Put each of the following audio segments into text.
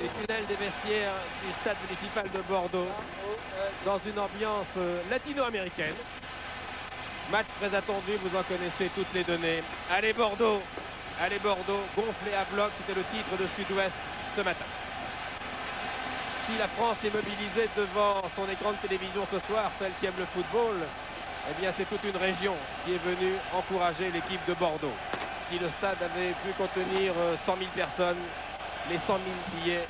Les tunnels des vestiaires du stade municipal de Bordeaux dans une ambiance latino-américaine. Match très attendu, vous en connaissez toutes les données. Allez Bordeaux, gonflé à bloc, c'était le titre de Sud-Ouest ce matin. Si la France est mobilisée devant son écran de télévision ce soir, celle qui aime le football, eh bien c'est toute une région qui est venue encourager l'équipe de Bordeaux. Si le stade avait pu contenir 100 000 personnes, les 100 000 billets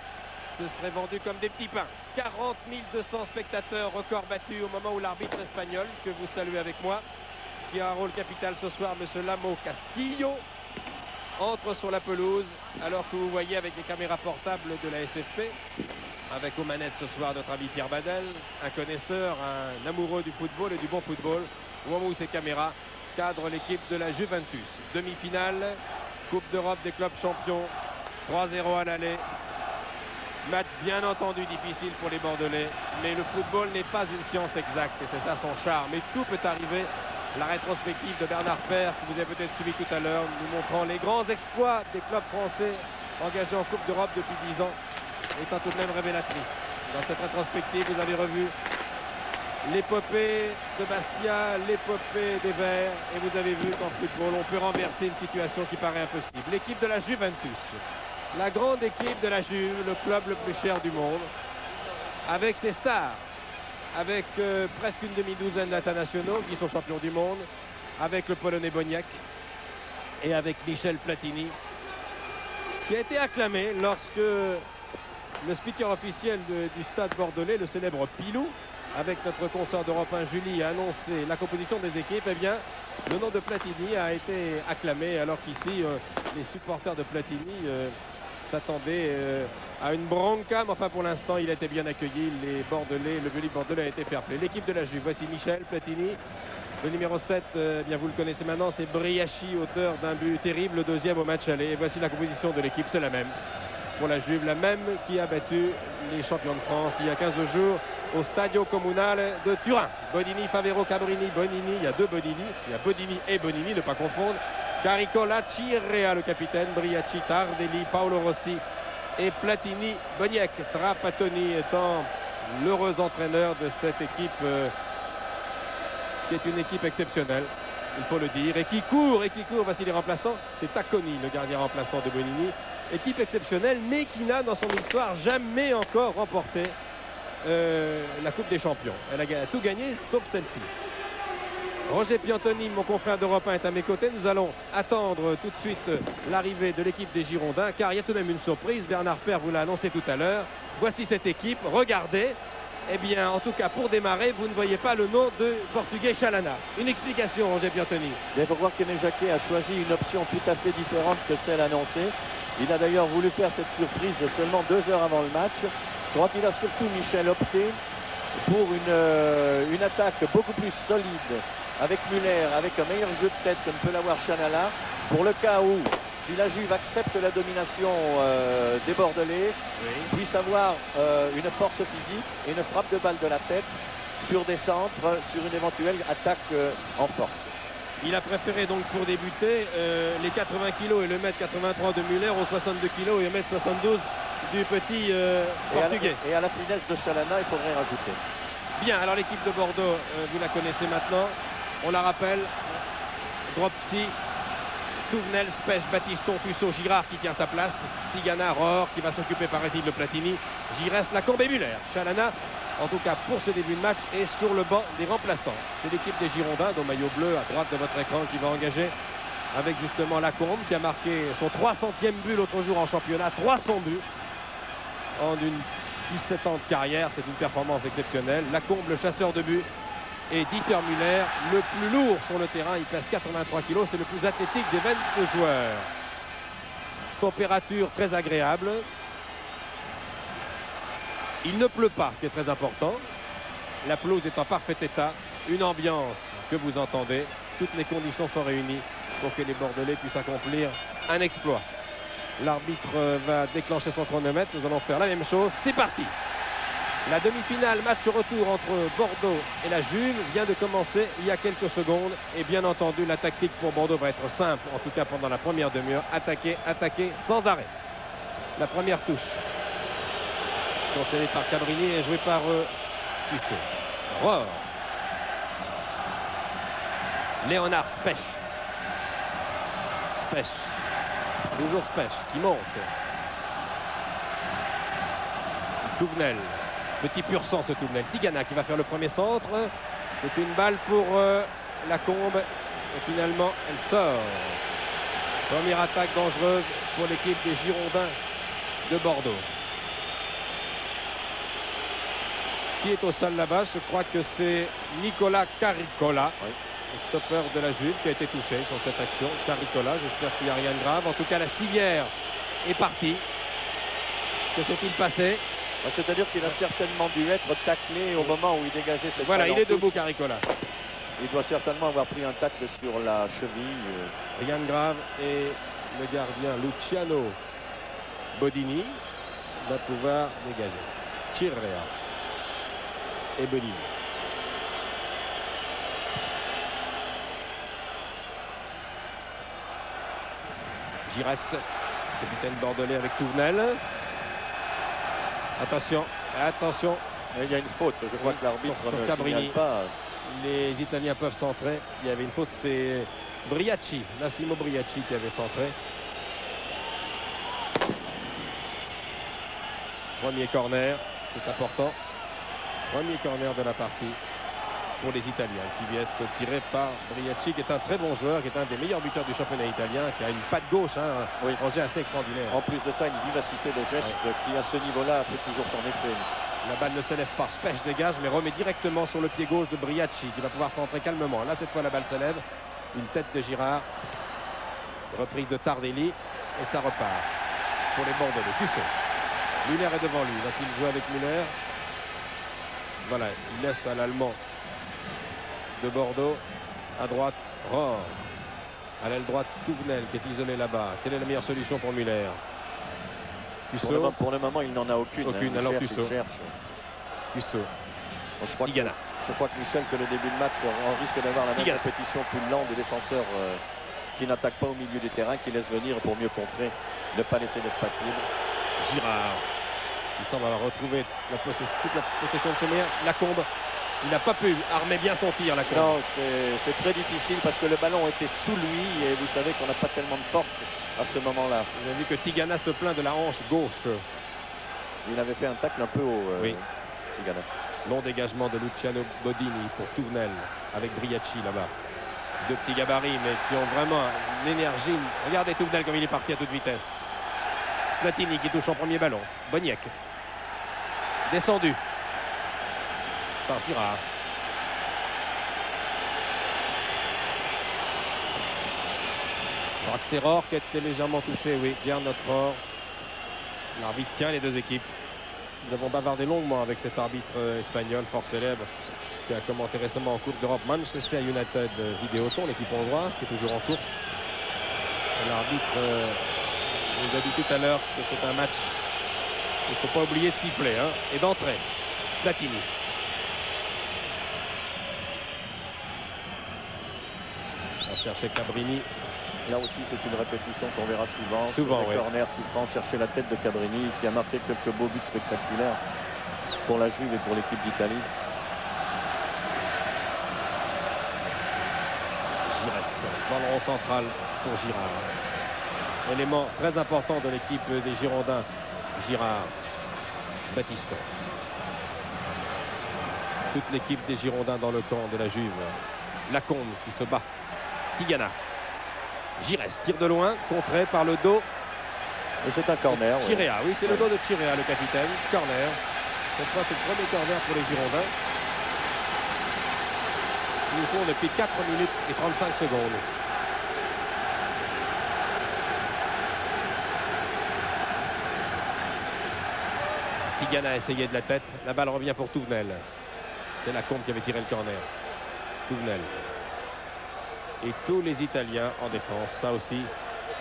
se seraient vendus comme des petits pains. 40 200 spectateurs, record battu au moment où l'arbitre espagnol, que vous saluez avec moi, qui a un rôle capital ce soir, M. Lamo Castillo, entre sur la pelouse, alors que vous voyez avec les caméras portables de la SFP, avec aux manettes ce soir notre ami Pierre Badel, un connaisseur, un amoureux du football et du bon football, au moment où ces caméras cadrent l'équipe de la Juventus. Demi-finale, Coupe d'Europe des clubs champions, 3-0 à l'aller. Match bien entendu difficile pour les Bordelais, mais le football n'est pas une science exacte et c'est ça son charme. Et tout peut arriver. La rétrospective de Bernard Père, que vous avez peut-être suivi tout à l'heure, nous montrant les grands exploits des clubs français engagés en Coupe d'Europe depuis 10 ans, étant tout de même révélatrice. Dans cette rétrospective, vous avez revu l'épopée de Bastia, l'épopée des Verts, et vous avez vu qu'en football, on peut renverser une situation qui paraît impossible. L'équipe de la Juventus, la grande équipe de la Juve, le club le plus cher du monde, avec ses stars, avec presque une demi-douzaine d'internationaux qui sont champions du monde, avec le Polonais Boniek et avec Michel Platini, qui a été acclamé lorsque le speaker officiel du stade bordelais, le célèbre Pilou, avec notre consort d'Europe 1 Julie, a annoncé la composition des équipes. Eh bien, le nom de Platini a été acclamé, alors qu'ici, les supporters de Platini s'attendaient à une bronca, mais enfin pour l'instant il a été bien accueilli. Les Bordelais, le public bordelais a été fair play. L'équipe de la Juve, voici Michel Platini. Le numéro 7, bien vous le connaissez maintenant, c'est Briachi, auteur d'un but terrible, le deuxième au match aller. Et voici la composition de l'équipe, c'est la même pour la Juve, la même qui a battu les champions de France il y a 15 jours au Stadio Comunale de Turin. Bodini, Favero, Cabrini, Bonini, il y a deux Bodini, il y a Bodini et Bonini, ne pas confondre. Caricola, Cirrea, le capitaine, Briachi, Tardelli, Paolo Rossi et Platini, Boniek. Trapattoni étant l'heureux entraîneur de cette équipe qui est une équipe exceptionnelle, il faut le dire, et qui court, voici les remplaçants. C'est Tacconi, le gardien remplaçant de Bonini. Équipe exceptionnelle, mais qui n'a dans son histoire jamais encore remporté la Coupe des Champions. Elle a tout gagné, sauf celle-ci. Roger Piantoni, mon confrère d'Europe 1, est à mes côtés. Nous allons attendre tout de suite l'arrivée de l'équipe des Girondins, car il y a tout de même une surprise. Bernard Père vous l'a annoncé tout à l'heure. Voici cette équipe, regardez. Eh bien, en tout cas, pour démarrer, vous ne voyez pas le nom de Portugais Chalana. Une explication, Roger Piantoni. Il faut voir qu'Aimé Jacquet a choisi une option tout à fait différente que celle annoncée. Il a d'ailleurs voulu faire cette surprise seulement 2 heures avant le match. Je crois qu'il a surtout, Michel, opté pour une attaque beaucoup plus solide avec Muller, avec un meilleur jeu de tête que ne peut l'avoir Chanala, pour le cas où, si la Juve accepte la domination des Bordelais, puisse avoir une force physique et une frappe de balle de la tête sur des centres, sur une éventuelle attaque en force. Il a préféré donc pour débuter les 80 kg et le mètre 83 de Muller aux 62 kg et le mètre 72 du petit Portugais. Et à la finesse de Chalana, il faudrait rajouter. Bien, alors l'équipe de Bordeaux, vous la connaissez maintenant. On la rappelle. Dropsy, Touvenel, Spech, Batiston, Puceau, Girard qui tient sa place. Tigana, Rohr qui va s'occuper par de Platini. Giresse, Lacombe et Muller. Chalana, en tout cas pour ce début de match, est sur le banc des remplaçants. C'est l'équipe des Girondins, au maillot bleu à droite de votre écran, qui va engager avec justement Lacombe, qui a marqué son 300e but l'autre jour en championnat. 300 buts en une 17 ans de carrière. C'est une performance exceptionnelle. Lacombe, le chasseur de buts, et Dieter Müller, le plus lourd sur le terrain. Il pèse 83 kg. C'est le plus athlétique des 22 joueurs. Température très agréable. Il ne pleut pas, ce qui est très important. La pelouse est en parfait état. Une ambiance que vous entendez. Toutes les conditions sont réunies pour que les Bordelais puissent accomplir un exploit. L'arbitre va déclencher son chronomètre. Nous allons faire la même chose. C'est parti. La demi-finale, match retour entre Bordeaux et la Juve, vient de commencer il y a quelques secondes. Et bien entendu, la tactique pour Bordeaux va être simple, en tout cas pendant la première demi-heure. Attaquer, attaquer sans arrêt. La première touche. Conseillé par Cabrini et joué par Tussé. Rohr. Léonard Spech. Spech. Toujours Spech qui monte. Touvenel. Petit pur sang ce Touvenel. Tigana qui va faire le premier centre. C'est une balle pour Lacombe. Et finalement, elle sort. Première attaque dangereuse pour l'équipe des Girondins de Bordeaux. Qui est au sol là-bas? Je crois que c'est Nicolas Caricola, oui, le stopper de la Juve, qui a été touché sur cette action. Caricola, j'espère qu'il n'y a rien de grave. En tout cas, la civière est partie. Que s'est-il passé? C'est-à-dire qu'il a certainement dû être taclé au moment où il dégageait cette balle. Voilà, il est debout, Caricola. Il doit certainement avoir pris un tacle sur la cheville. Rien de grave. Et le gardien Luciano Bodini va pouvoir dégager. Chirrea et Bodini. Giresse, capitaine bordelais avec Touvenel. Attention, attention. Il y a une faute, je crois que l'arbitre ne signale pas. Les Italiens peuvent centrer. Il y avait une faute, c'est Briacci, Massimo Briacci qui avait centré. Premier corner, c'est important. Premier corner de la partie pour les Italiens qui vient être tiré par Briacci, qui est un très bon joueur, qui est un des meilleurs buteurs du championnat italien, qui a une patte gauche, un projet assez extraordinaire. En plus de ça, une vivacité de geste qui, à ce niveau-là, fait toujours son effet. La balle ne s'élève pas, Spech dégage, mais remet directement sur le pied gauche de Briacci, qui va pouvoir centrer calmement. Là, cette fois, la balle s'élève. Une tête de Girard. Reprise de Tardelli. Et ça repart pour les Bordelais. Tussé. Müller est devant lui. Va-t-il jouer avec Müller? Voilà, il laisse à l'Allemand de Bordeaux. À droite, Rohr. À l'aile droite, Touvenel, qui est isolé là-bas. Quelle est la meilleure solution pour Müller? Pour le moment, il n'en a aucune. Aucune, alors Tussauds. Tussauds. Je crois que Michel, que le début de match, on risque d'avoir la même répétition plus lente des défenseurs qui n'attaquent pas au milieu du terrain, qui laissent venir pour mieux contrer, ne pas laisser d'espace libre. Girard, il semble avoir retrouvé toute la possession de ses mains. Lacombe, il n'a pas pu armer bien son tir, Lacombe. Non, c'est très difficile parce que le ballon était sous lui et vous savez qu'on n'a pas tellement de force à ce moment-là. Vous avez vu que Tigana se plaint de la hanche gauche. Il avait fait un tacle un peu haut, oui. Tigana. Long dégagement de Luciano Bodini pour Touvenel avec Briacci là-bas. Deux petits gabarits mais qui ont vraiment une énergie. Regardez Touvenel comme il est parti à toute vitesse. Platini qui touche en premier ballon. Boniek. Descendu par Girard. Je crois que c'est Rohr qui a été légèrement touché. Oui, bien notre Rohr. L'arbitre tient les deux équipes. Nous avons bavardé longuement avec cet arbitre espagnol fort célèbre qui a commenté récemment en Coupe d'Europe Manchester United Vidéoton, l'équipe hongroise qui est toujours en course. L'arbitre nous a dit tout à l'heure que c'est un match. Il ne faut pas oublier de siffler et d'entrer. Platini. On va chercher Cabrini. Là aussi, c'est une répétition qu'on verra souvent. Souvent, oui. Corner qui prend chercher la tête de Cabrini, qui a marqué quelques beaux buts spectaculaires pour la Juve et pour l'équipe d'Italie. Giresse, dans le rond central pour Girard. Élément très important de l'équipe des Girondins. Girard, Battiston. Toute l'équipe des Girondins dans le camp de la Juve. Lacombe qui se bat. Tigana. Giresse tire de loin, contré par le dos. Et c'est un corner. Chirrea, oui, c'est le dos de Chirrea, le capitaine. Corner. Cette fois, c'est le premier corner pour les Girondins. Ils jouent depuis 4 minutes et 35 secondes. Tigana a essayé de la tête. La balle revient pour Touvenel. C'est Lacombe qui avait tiré le corner. Touvenel. Et tous les Italiens en défense, ça aussi,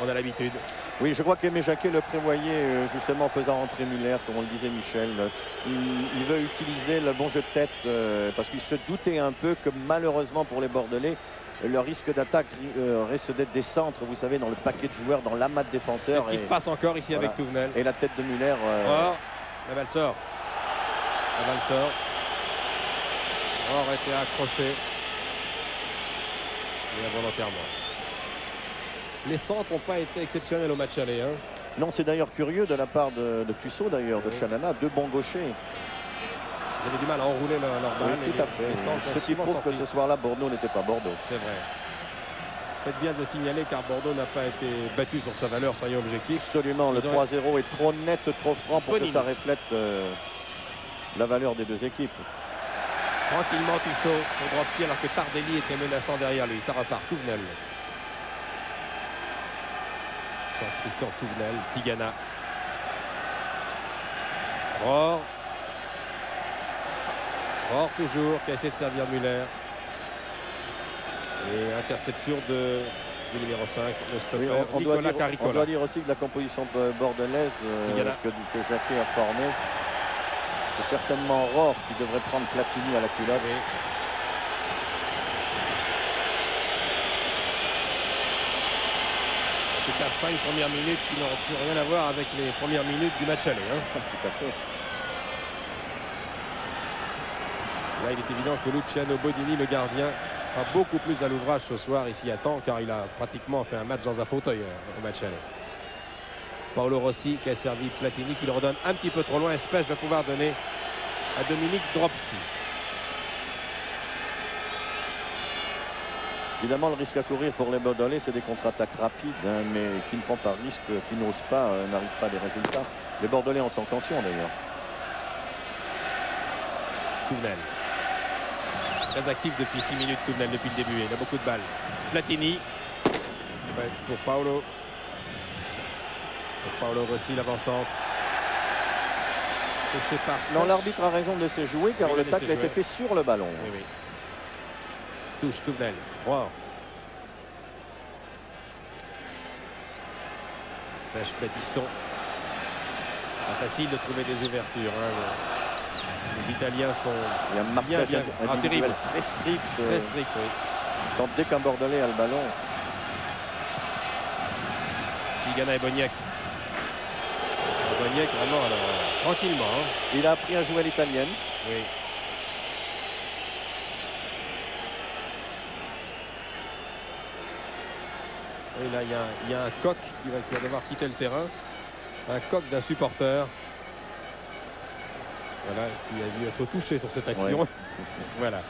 on a l'habitude. Oui, je crois qu'Aimé Jacquet le prévoyait justement en faisant rentrer Müller, comme on le disait Michel. Il veut utiliser le bon jeu de tête parce qu'il se doutait un peu que malheureusement pour les Bordelais, le risque d'attaque risque d'être des centres, vous savez, dans le paquet de joueurs, dans l'amas de défenseurs. C'est ce qui se passe encore ici avec Touvenel. Et la tête de Müller. Oh, la balle sort. La balle sort. Rohr était accroché. Et involontairement. Les centres n'ont pas été exceptionnels au match aller. Hein. Non, c'est d'ailleurs curieux de la part de Tussaud, d'ailleurs, de Chanana, deux bons gauchers. Ils avaient du mal à enrouler leur balle. Oui, tout à fait. Ce qui prouve que ce soir-là, Bordeaux n'était pas Bordeaux. C'est vrai. Faites bien de le signaler car Bordeaux n'a pas été battu sur sa valeur, soyons objectifs. Absolument, le 3-0 est trop net, trop franc pour que ça reflète la valeur des deux équipes. Tranquillement Tussaud au drop tir alors que Tardelli était menaçant derrière lui. Ça repart, Touvenel. Christian Touvenel, Tigana. Rohr toujours qui a essayé de servir Muller. Et interception du numéro 5, le stopper, oui, Nicolas Caricola. On doit dire aussi que la composition bordelaise que Jacquet a formée, c'est certainement Rohr qui devrait prendre Platini à la culotte. Oui. C'est à 5 premières minutes qui n'auront plus rien à voir avec les premières minutes du match aller. Hein. Tout à fait. Là, il est évident que Luciano Bodini, le gardien, sera beaucoup plus à l'ouvrage ce soir. Il s'y attend car il a pratiquement fait un match dans un fauteuil au match aller. Paolo Rossi qui a servi Platini, qui le redonne un petit peu trop loin. Espèce va pouvoir donner à Dominique Dropsy. Évidemment, le risque à courir pour les Bordelais, c'est des contre-attaques rapides, hein, mais qui ne prennent pas de risque, qui n'osent pas, n'arrivent pas à des résultats. Les Bordelais en sont conscients d'ailleurs. Touvenel. Très actif depuis 6 minutes, Touvenel, depuis le début. Il a beaucoup de balles. Platini. Pour Paolo. Pour Paolo Rossi, l'avant-centre. Non, l'arbitre a raison de laisser jouer car le tacle a été fait sur le ballon. Oui, oui. Touche Touvenel. Rohr. Spèche Batiston. Pas facile de trouver des ouvertures. Hein. Les Italiens sont il y a un marquage individuel très strict. Très strict, oui. Quand dès qu'un Bordelais a le ballon. Tigana et Boniek. Boniek vraiment alors, tranquillement. Hein. Il a appris à jouer à l'italienne. Oui. Et là, il y a un coq qui va devoir quitter le terrain. Un coq d'un supporter. Voilà, qui a dû être touché sur cette action. Ouais. Voilà.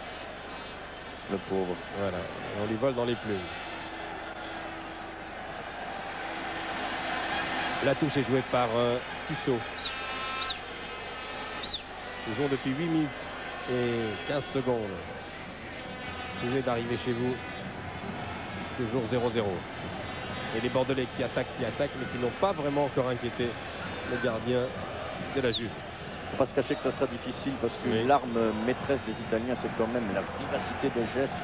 Le pauvre. Voilà. Et on lui vole dans les plumes. La touche est jouée par Tussaud. Nous jouons depuis 8 minutes et 15 secondes. Si vous venez d'arriver chez vous, toujours 0-0. Et les Bordelais qui attaquent, mais qui n'ont pas vraiment encore inquiété le gardien de la Juve. Il ne faut pas se cacher que ça sera difficile parce que oui. L'arme maîtresse des Italiens, c'est quand même la vivacité de gestes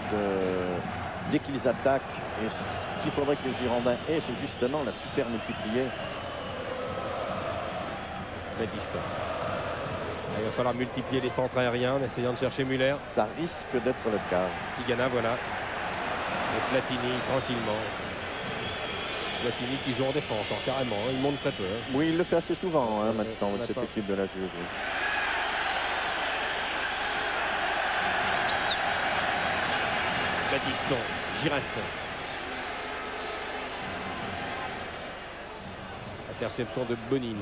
dès qu'ils attaquent. Et ce qu'il faudrait que les Girondins aient, c'est justement la super multipliée. Batiston. Il va falloir multiplier les centres aériens en essayant de chercher Muller. Ça risque d'être le cas. Tigana, voilà. Et Platini, tranquillement. Platini qui joue en défense, alors carrément, hein, il monte très peu. Hein. Oui, il le fait assez souvent hein, maintenant avec cette équipe de la Juve. Oui. Batiston, Giresse. Interception de Bonini.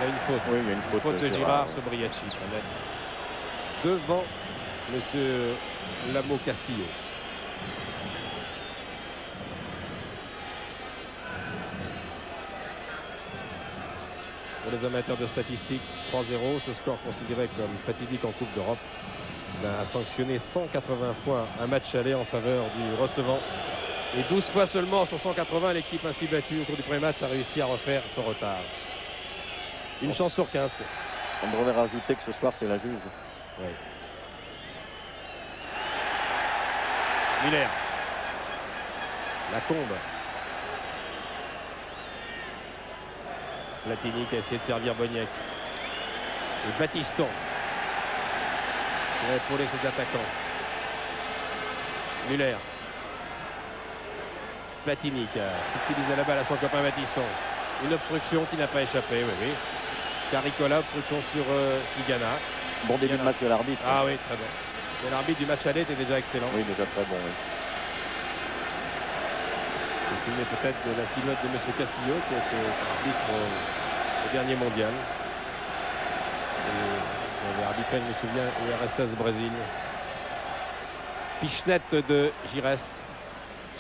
Il y a une faute. Oui, il y a une faute de Girard sur Briacci. Devant monsieur Lamo Castillo. Pour les amateurs de statistiques, 3-0, ce score considéré comme fatidique en Coupe d'Europe a sanctionné 180 fois un match aller en faveur du recevant. Et 12 fois seulement sur 180, l'équipe ainsi battue au cours du premier match a réussi à refaire son retard. Une chance sur 15. On devrait rajouter que ce soir, c'est la Juve. Oui. Muller. Lacombe. Platini qui a essayé de servir Boniek. Et Batiston. Pour épauler ses attaquants. Muller. Platini qui a utilisé la balle à son copain Batiston. Une obstruction qui n'a pas échappé, oui, oui. Caricola, obstruction sur Tigana. Bon début de match de l'arbitre. Ah oui, très bon. Mais l'arbitre du match aller était déjà excellent. Oui, déjà très bon. Oui. Vous vous souvenez peut-être de la silhouette de M. Castillo qui était arbitre au dernier mondial. Et il avait arbitré, je me souviens, au RSS Brésil. Pichenette de Giresse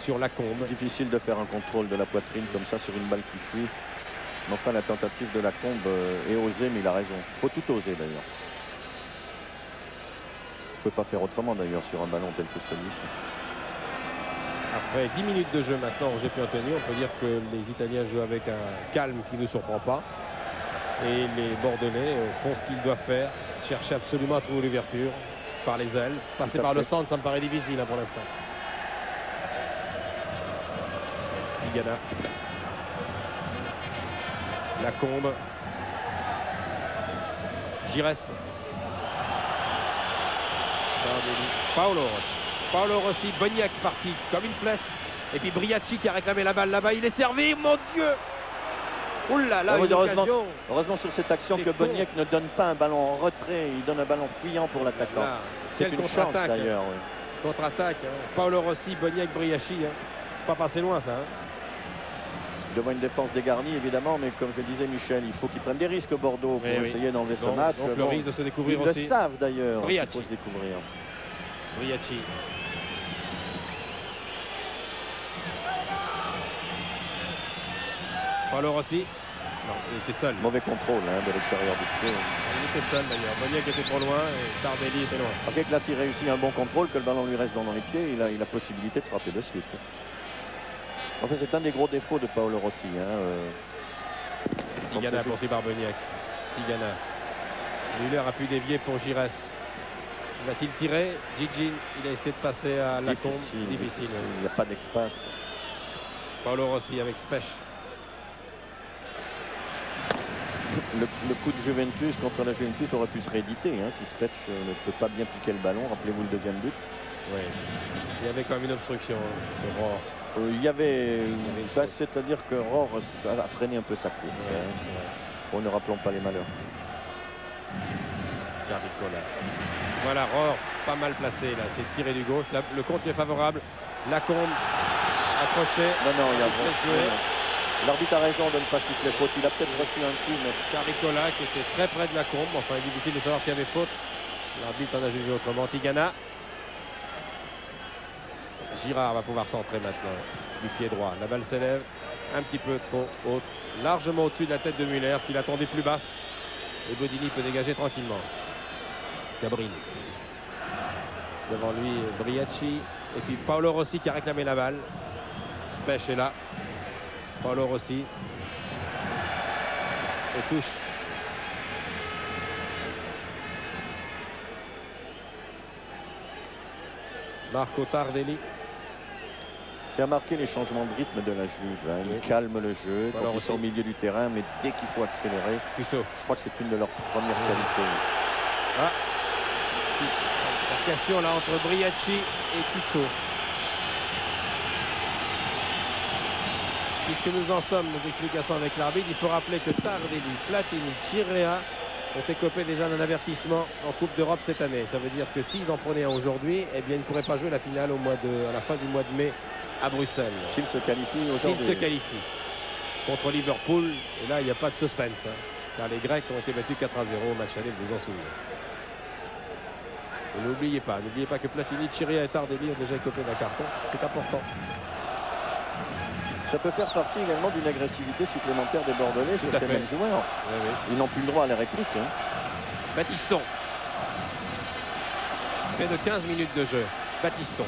sur la combe. Difficile de faire un contrôle de la poitrine comme ça sur une balle qui fuit. Mais enfin, la tentative de la combe est osée, mais il a raison. Il faut tout oser d'ailleurs. On ne peut pas faire autrement d'ailleurs sur un ballon tel que celui-ci. Après 10 minutes de jeu maintenant au GP Anthony, on peut dire que les Italiens jouent avec un calme qui ne surprend pas. Et les Bordelais font ce qu'ils doivent faire, chercher absolument à trouver l'ouverture par les ailes. Passer par le centre, ça me paraît difficile pour l'instant. Tigana. La combe. Giresse. Paolo Rossi. Paolo Rossi, Boniek parti comme une flèche. Et puis Briacci qui a réclamé la balle là-bas. Il est servi, mon Dieu! Oula, là, heureusement sur cette action que Boniek ne donne pas un ballon en retrait. Il donne un ballon fuyant pour l'attaquant. C'est une chance d'ailleurs. Oui. Contre-attaque. Paolo Rossi, Boniek, Briacci. Pas passer loin ça. Devant une défense dégarnie évidemment, mais comme je disais Michel, il faut qu'ils prennent des risques Bordeaux pour essayer d'enlever ce match. Donc le risque de se découvrir ils aussi. Ils le savent d'ailleurs. Il faut se découvrir. Briacci. Paolo Rossi. Non, il était seul. Mauvais contrôle de l'extérieur du pied. Il était seul d'ailleurs. Boniek était trop loin et Tardelli était loin. Après que là, s'il réussit un bon contrôle, que le ballon lui reste dans les pieds, il a la possibilité de frapper de suite. En fait, c'est un des gros défauts de Paolo Rossi. Tigana poursuivi par Boniek. Tigana. Müller a pu dévier pour Giresse. Va-t-il tirer? Gigin, il a essayé de passer à la combe. Difficile. Il n'y a pas d'espace. Paolo Rossi avec Spech. Le coup de Juventus contre la Juventus aurait pu se rééditer si Spech ne peut pas bien piquer le ballon. Rappelez-vous le deuxième but. Oui. Il y avait quand même une obstruction de Rohr. Il y avait c'est-à-dire que Rohr a freiné un peu sa course. Bon, ne rappelons pas les malheurs. Caricola. Voilà, Rohr pas mal placé là. C'est tiré du gauche. Là, le compte est favorable. La combe accroché. Non, il y a l'arbitre a raison de ne pas siffler faute. Il a peut-être reçu un coup, mais Caricola qui était très près de la combe. Enfin, il est difficile de savoir s'il y avait faute. L'arbitre en a jugé autrement. Tigana. Girard va pouvoir centrer maintenant du pied droit. La balle s'élève un petit peu trop haute, largement au-dessus de la tête de Müller qui l'attendait plus basse. Et Bodini peut dégager tranquillement. Cabrini. Devant lui, Briacci. Et puis Paolo Rossi qui a réclamé la balle. Spech est là. Paolo Rossi. Et touche. Marco Tardelli. C'est à marquer les changements de rythme de la Juve. Il calme le jeu quand ils sont au milieu du terrain, mais dès qu'il faut accélérer, je crois que c'est une de leurs premières qualités. Marcation là entre Briacci et Tissot. Puisque nous en sommes aux explications avec l'arbitre, il faut rappeler que Tardelli, Platini, Chirea ont écopé déjà d'un avertissement en Coupe d'Europe cette année. Ça veut dire que s'ils en prenaient un aujourd'hui, eh bien ils ne pourraient pas jouer la finale à la fin du mois de mai à Bruxelles. S'ils se qualifient aujourd'hui. S'ils se qualifient contre Liverpool, et là il n'y a pas de suspense. Car les Grecs ont été battus 4-0 au match aller, vous vous en souvenez. Et n'oubliez pas que Platini, Chirea et Tardelli ont déjà écopé d'un carton. C'est important. Ça peut faire partie également d'une agressivité supplémentaire des Bordelais sur ces mêmes joueurs. Ils n'ont plus le droit à la réplique. Battiston. Près de 15 minutes de jeu. Battiston.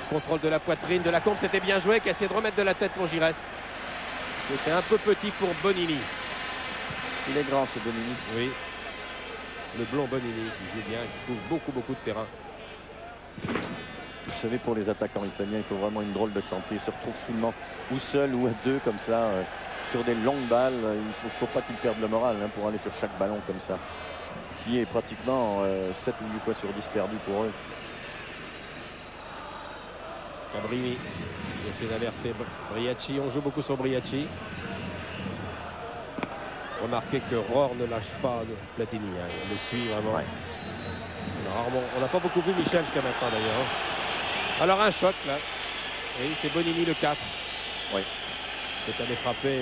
Contrôle de la poitrine, de la combe, c'était bien joué, qui a essayé de remettre de la tête pour Giresse. C'était un peu petit pour Bonini. Il est grand ce Bonini. Oui. Le blond Bonini qui joue bien, qui couvre beaucoup de terrain. Vous savez, pour les attaquants italiens, il faut vraiment une drôle de santé. Ils se retrouvent souvent ou seuls ou à deux comme ça, sur des longues balles. Il ne faut pas qu'ils perdent le moral pour aller sur chaque ballon comme ça, qui est pratiquement 7 ou 8 fois sur 10 perdu pour eux. Cabrini essaie d'alerter Briacci. On joue beaucoup sur Briacci. Remarquez que Rohr ne lâche pas de Platini. Hein. On le suit vraiment. Ouais. On n'a pas beaucoup vu Michel jusqu'à maintenant d'ailleurs. Alors un choc là. Oui, c'est Bonini le 4. Oui. Qui est allé frapper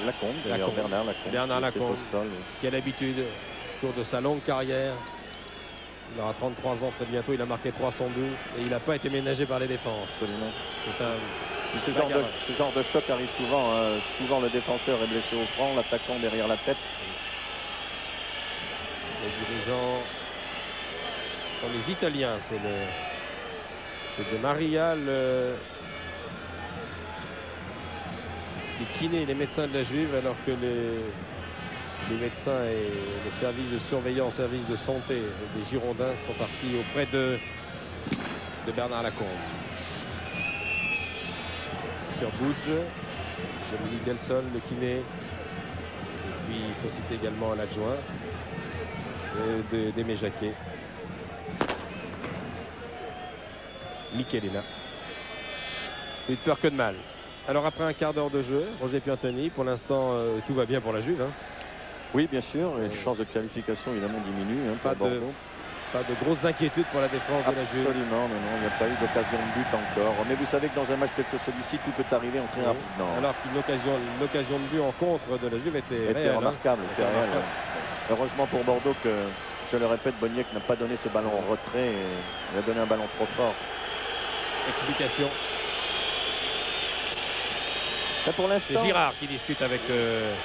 Lacombe, d'ailleurs, Bernard Lacombe. Bernard Lacombe, sol, oui. qui a l'habitude, au cours de sa longue carrière, il aura 33 ans très bientôt, il a marqué 300 buts et il n'a pas été ménagé par les défenses. Absolument. C'est un... Ce genre de choc arrive souvent. Hein. Souvent, le défenseur est blessé au front, l'attaquant derrière la tête. Les dirigeants sont les Italiens. C'est de Maria, les kinés et les médecins de la Juve, alors que les médecins et les services de surveillance, services de santé des Girondins sont partis auprès de Bernard Lacombe. Budge, Dominique Delson, le kiné. Et puis il faut citer également l'adjoint d'Aimé Jacquet. Michelina. Plus de peur que de mal. Alors après un quart d'heure de jeu, Roger Piantoni, pour l'instant tout va bien pour la Juve. Hein. Oui, bien sûr. Les chances de qualification évidemment diminuent. Hein, pas de grosses inquiétudes pour la défense de la Juve. Absolument, non, il n'y a pas eu d'occasion de but encore. Mais vous savez que dans un match tel que celui-ci, tout peut arriver en très rapidement. Alors qu'une occasion de but en contre de la Juve était réelle, remarquable. Hein. Était réelle. Heureusement pour Bordeaux que, je le répète, Boniek n'a pas donné ce ballon en retrait. Il a donné un ballon trop fort. Explication. Pour l'instant, c'est Girard qui discute avec.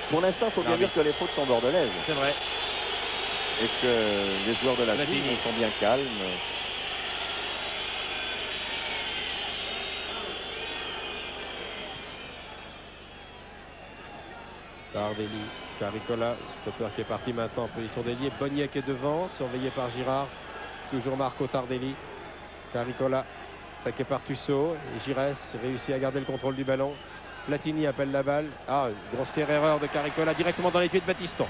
Pour l'instant, il faut bien dire que les fautes sont bordelaises. C'est vrai. Et que les joueurs de la Juve sont bien calmes. Tardelli, Caricola, stopper qui est parti maintenant en position d'ailier. Boniek est devant, surveillé par Girard. Toujours Marco Tardelli. Caricola, attaqué par Tussaud. Et Giresse réussit à garder le contrôle du ballon. Platini appelle la balle. Ah, une grossière erreur de Caricola directement dans les pieds de Battiston.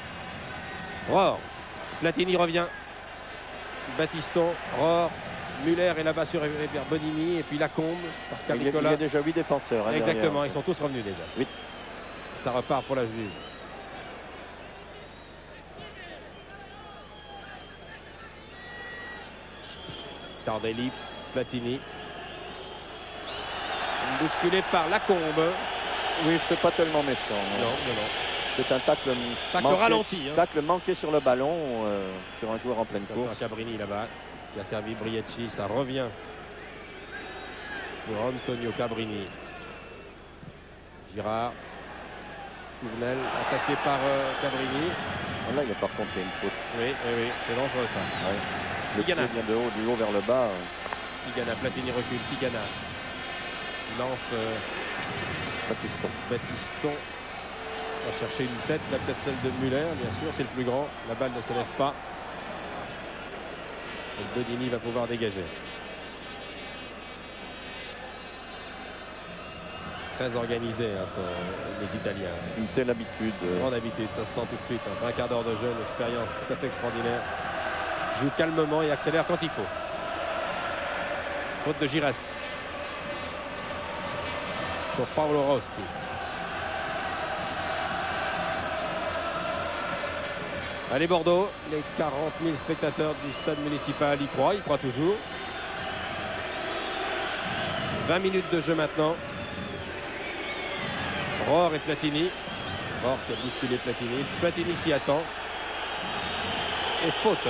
Rohr. Platini revient. Battiston, Rohr, Muller est là-bas sur vers Bonini et puis Lacombe par Caricola. Il y a déjà 8 défenseurs. Hein, exactement, derrière. Ils sont tous revenus déjà. 8. Ça repart pour la Juve. Tardelli, Platini. Bousculé par Lacombe. Oui, c'est pas tellement méchant. Non. C'est un tacle ralenti. Hein. Tacle manqué sur le ballon sur un joueur en pleine course. Cabrini là-bas qui a servi Briacci. Ça revient pour Antonio Cabrini. Girard. Touvenel attaqué par Cabrini. Là, il y a par contre une faute. Oui. C'est dangereux ça. Ouais. Le pied vient du haut vers le bas. Tigana, Platini recule. Tigana. Il lance Battiston. On va chercher une tête, la tête celle de Muller, bien sûr, c'est le plus grand. La balle ne se lève pas. Et Bonini va pouvoir dégager. Très organisé, hein, les Italiens. Une telle habitude. Grande habitude, ça se sent tout de suite. Après un quart d'heure de jeu, une expérience tout à fait extraordinaire. Joue calmement et accélère quand il faut. Faute de Giresse. Sur Paolo Rossi. Allez Bordeaux, les 40 000 spectateurs du stade municipal y croient toujours. 20 minutes de jeu maintenant. Rohr et Platini. Rohr qui a bousculé Platini. Platini s'y attend. Et faute.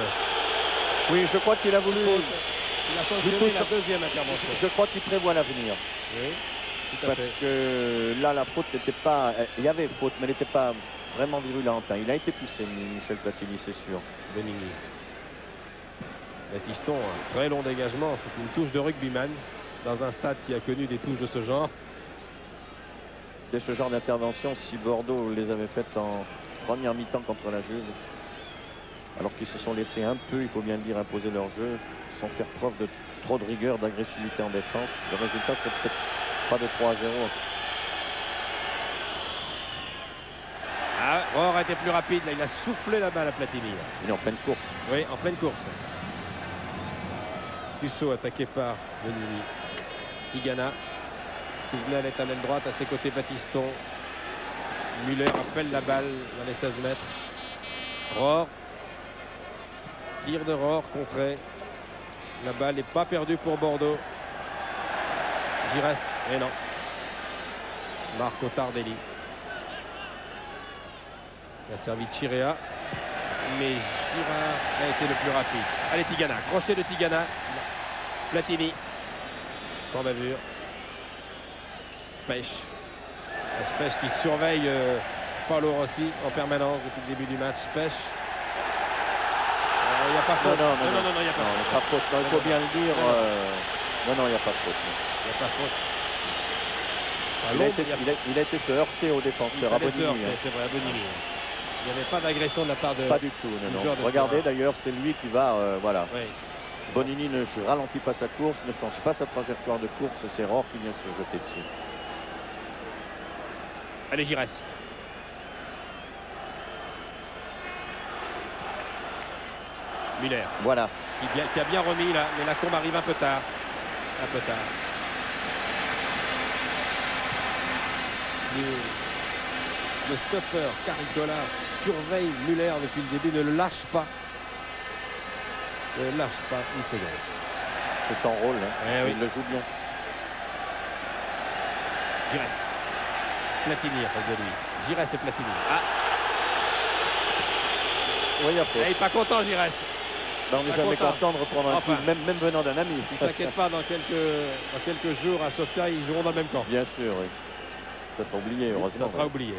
Oui, je crois qu'il a voulu. Il a sanctionné la deuxième intervention. Je crois qu'il prévoit l'avenir. Oui, tout à parce fait. Que là, la faute n'était pas. Il y avait faute, mais elle n'était pas vraiment virulente. Hein. Il a été poussé, Michel Platini, c'est sûr. Benigni. Battiston, un très long dégagement. C'est une touche de rugbyman dans un stade qui a connu des touches de ce genre. C'est ce genre d'intervention, si Bordeaux les avait faites en première mi-temps contre la Juve, alors qu'ils se sont laissés un peu, il faut bien le dire, imposer leur jeu, sans faire preuve de trop de rigueur, d'agressivité en défense, le résultat serait peut-être pas de 3-0. Ah, Rohr a été plus rapide, là il a soufflé la balle à Platini. Il est en pleine course. Oui, en pleine course. Tussaud attaqué par Bonini. Tigana. Touvenel est à l'aile droite, à ses côtés Battiston. Müller appelle la balle dans les 16 mètres. Rohr. Tir de Rohr contré. La balle n'est pas perdue pour Bordeaux. Giresse, et non. Marco Tardelli. Il a servi Chirea. Mais Girard a été le plus rapide. Allez, Tigana. Crochet de Tigana. Platini. Sans bavure. Spech. Spech qui surveille Paolo Rossi en permanence depuis le début du match. Spech. Il n'y a pas faute. Non, il n'y a pas faute. pas faute. Non, il faut bien le dire. Non, il n'y a pas de faute. Il n'y a pas faute. Il a été se heurter au défenseur, à Bonini. C'est vrai, à Bonini. Il n'y avait pas d'agression de la part de... Pas du tout, non. Regardez d'ailleurs, c'est lui qui va... voilà. Oui. Bonini ne ralentit pas sa course, ne change pas sa trajectoire de course. C'est Rohr qui vient se jeter dessus. Allez, Giresse. Müller. Voilà. Qui a bien remis là, mais la combe arrive un peu tard. Un peu tard. Le stopper, Caricola, surveille Müller depuis le début, ne le lâche pas. Ne le lâche pas une seconde. C'est son rôle, hein. Oui. Il le joue bien. Giresse. Platini à face de lui. Giresse et Platini. Ah, Oui, il y a faute. il n'est pas content, Giresse. Ben, on n'est jamais content de reprendre un coup, même venant d'un ami. Il ne s'inquiète pas, dans quelques jours à Sofia, ils joueront dans le même camp. Bien sûr, oui. Ça sera oublié, heureusement. Ça sera oublié.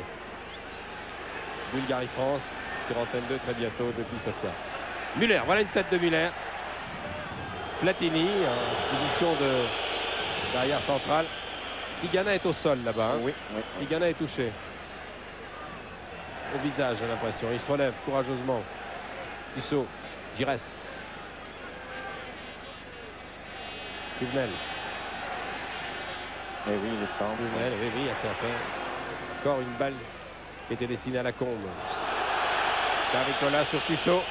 Bulgarie-France sur Antenne 2 très bientôt depuis Sofia. Müller, voilà une tête de Müller. Platini en position de derrière central. Tigana est au sol là-bas. Hein. Oui. Tigana est touché. Au visage, j'ai l'impression. Il se relève courageusement. Tissot, Giresse. Tuvenel. Mais oui, le centre. Tuvenel, oui, tiens, encore une balle qui était destinée à la combe. Caricola sur Tissot.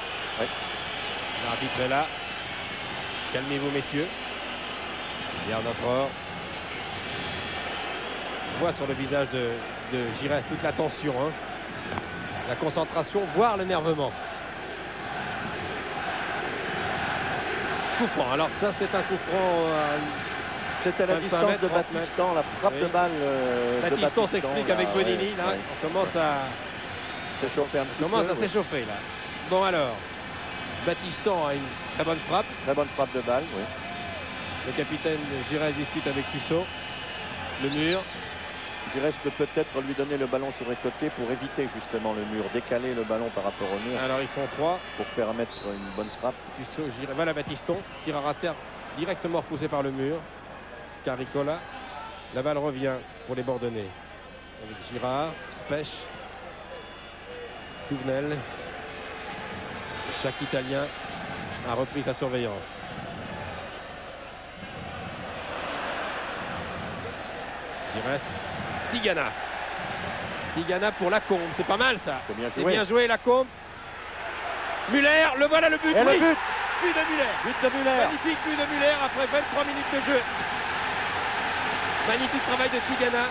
Oui. L'arbitre est là. Calmez-vous, messieurs. Bien notre or. On voit sur le visage de Giresse toute la tension, hein. La concentration, voire l'énervement. Coup franc. Alors ça, c'est un coup franc. C'était la distance de Battiston, la frappe de balle de Battiston s'explique avec Bonini. Là, on commence à s'échauffer un petit peu. Commence à s'échauffer là. Bon alors, Battiston a une très bonne frappe. Très bonne frappe de balle, oui. Le capitaine Giresse discute avec Tissot. Le mur. Giresse peut peut-être lui donner le ballon sur les côtés pour éviter justement le mur, décaler le ballon par rapport au mur. Alors ils sont trois. Pour permettre une bonne frappe. Tissot, Giresse, voilà Battiston. Tireur à terre directement repoussé par le mur. Caricola. La balle revient pour les Bordelais. Avec Girard, Spech, Tuvenel. Chaque Italien a repris sa surveillance. Giresse, Tigana. Tigana pour la combe, c'est pas mal ça. C'est bien joué la combe. Müller, le voilà le but. Et oui. le but. But de Müller. But de Müller. Magnifique but de Müller après 23 minutes de jeu. Magnifique travail de Tigana.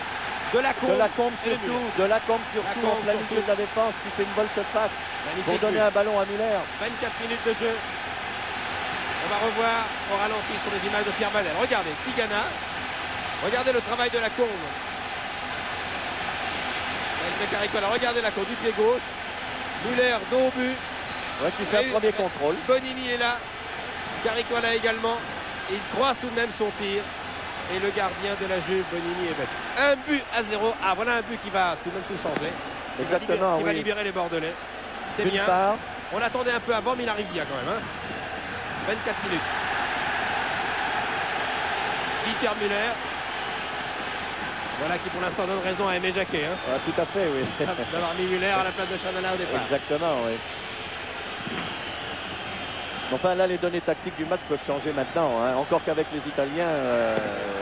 De la combe surtout. De la combe surtout en plein milieu de la défense qui fait une volte-face pour donner un ballon à Müller. 24 minutes de jeu. On va revoir au ralenti sur les images de Pierre Badel. Regardez, Tigana. Regardez le travail de la combe. Avec Caricola. Regardez la combe du pied gauche. Müller, dos au but. Ouais, qui fait un premier contrôle. Bonini est là. Caricola également. Il croise tout de même son tir. Et le gardien de la Juve, Bonini, est battu. Un but à 0. Ah, voilà un but qui va tout de même tout changer. Exactement, qui va libérer les Bordelais. C'est bien. On l'attendait un peu avant, mais il arrive bien quand même. Hein. 24 minutes. Dieter Müller. Voilà qui pour l'instant donne raison à Aimé Jacquet. Hein. Ah, tout à fait, oui. D'avoir mis Müller à la place de Chanala au départ. Exactement, oui. Enfin, là, les données tactiques du match peuvent changer maintenant. Hein. Encore qu'avec les Italiens,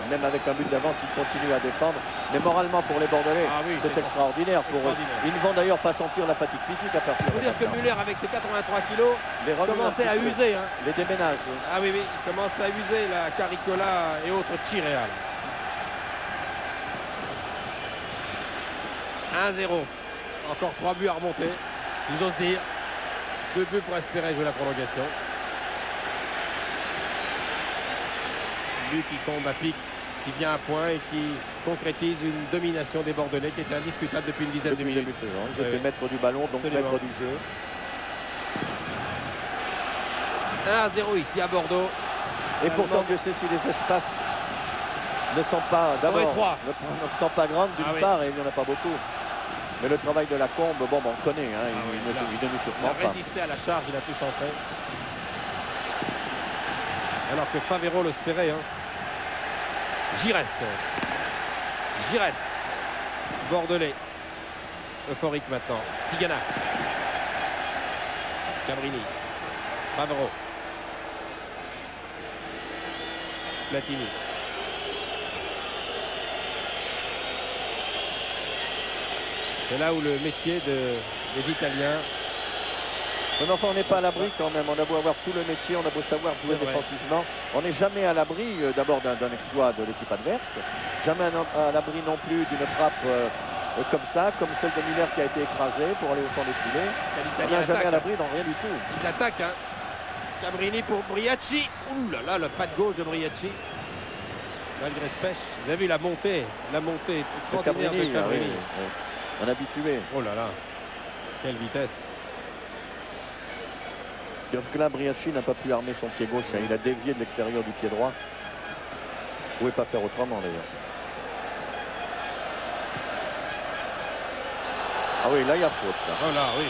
même avec un but d'avance, ils continuent à défendre. Mais moralement, pour les Bordelais, oui, c'est extraordinaire pour eux. Ils ne vont d'ailleurs pas sentir la fatigue physique à partir de maintenant. Il faut dire que Müller, avec ses 83 kilos, commençait à user. Hein. Les déménages. Oui. Ah oui, il commence à user la Caricola et autres Chirea. 1-0. Encore 3 buts à remonter, si j'ose dire. 2 buts pour espérer jouer la prolongation. But qui tombe à pic, qui vient à point et qui concrétise une domination des Bordelais qui était indiscutable depuis une dizaine de minutes. Ils étaient maîtres du ballon, donc maîtres du jeu. 1-0 ici à Bordeaux. Et pourtant, Dieu sait si les espaces ne sont pas d'abord ne sont pas grandes d'une part, et il n'y en a pas beaucoup. Mais le travail de la Combe, bon, on connaît, hein, il ne nous surprend pas. Il a résisté à la charge, il a pu centrer. Alors que Favero le serrait. Hein. Giresse. Bordelais. Euphorique maintenant. Tigana. Cabrini. Favero. Platini. C'est là où le métier des Italiens. Mais enfin, on n'est pas à l'abri quand même. On a beau avoir tout le métier, on a beau savoir jouer défensivement. On n'est jamais à l'abri d'abord d'un exploit de l'équipe adverse. Jamais à l'abri non plus d'une frappe comme ça, comme celle de Miller qui a été écrasée pour aller au fond des filets. On n'est jamais à l'abri dans rien du tout. Ils attaquent. Hein. Cabrini pour Briacci. Ouh là là, le pas de gauche de Briacci. Malgré ce pêche. Vous avez vu la montée extraordinaire de Cabrini. Un habitué. Oh là là, quelle vitesse. Là, Briacci n'a pas pu armer son pied gauche. Hein. Il a dévié de l'extérieur du pied droit. Il ne pouvait pas faire autrement d'ailleurs. Ah oui, là il y a faute. Là. Oh là, oui.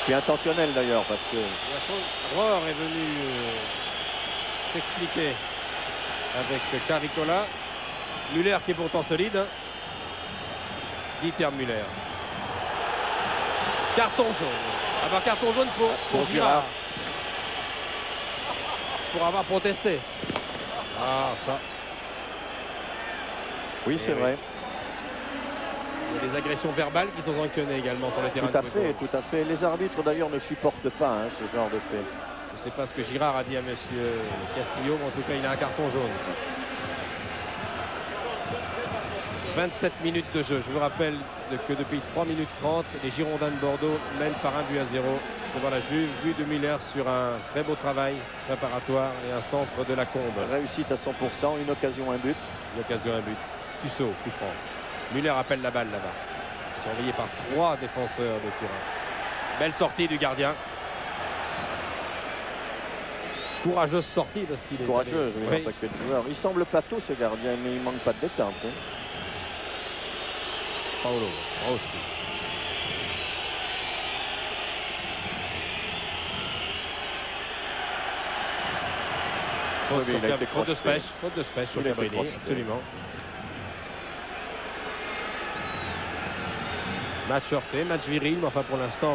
Qui est intentionnel d'ailleurs parce que... Rohr est venu s'expliquer avec Caricola. Muller qui est pourtant solide. Hein. Dieter Müller. Carton jaune. Ah bah carton jaune pour Girard. Pour avoir protesté. Ah ça. Oui, c'est vrai. Il y a des agressions verbales qui sont sanctionnées également sur le terrain. Tout à fait. Les arbitres d'ailleurs ne supportent pas ce genre de fait. Je ne sais pas ce que Girard a dit à monsieur Castillo, mais en tout cas il a un carton jaune. 27 minutes de jeu. Je vous rappelle que depuis 3 minutes 30, les Girondins de Bordeaux mènent par 1-0 devant la Juve. But de Muller sur un très beau travail préparatoire et un centre de la Combe. Réussite à 100%, une occasion, un but. Une occasion, un but. Tussaud, coup franc. Muller appelle la balle là-bas. Surveillé par 3 défenseurs de Turin. Belle sortie du gardien. Courageuse sortie parce qu'il est... Courageuse, oui, un paquet de joueurs. Il semble plateau ce gardien, mais il manque pas de détente. Hein. Paolo Rossi. Faute de spèche sur Cabrini, absolument. Match heurté, match viril, mais enfin pour l'instant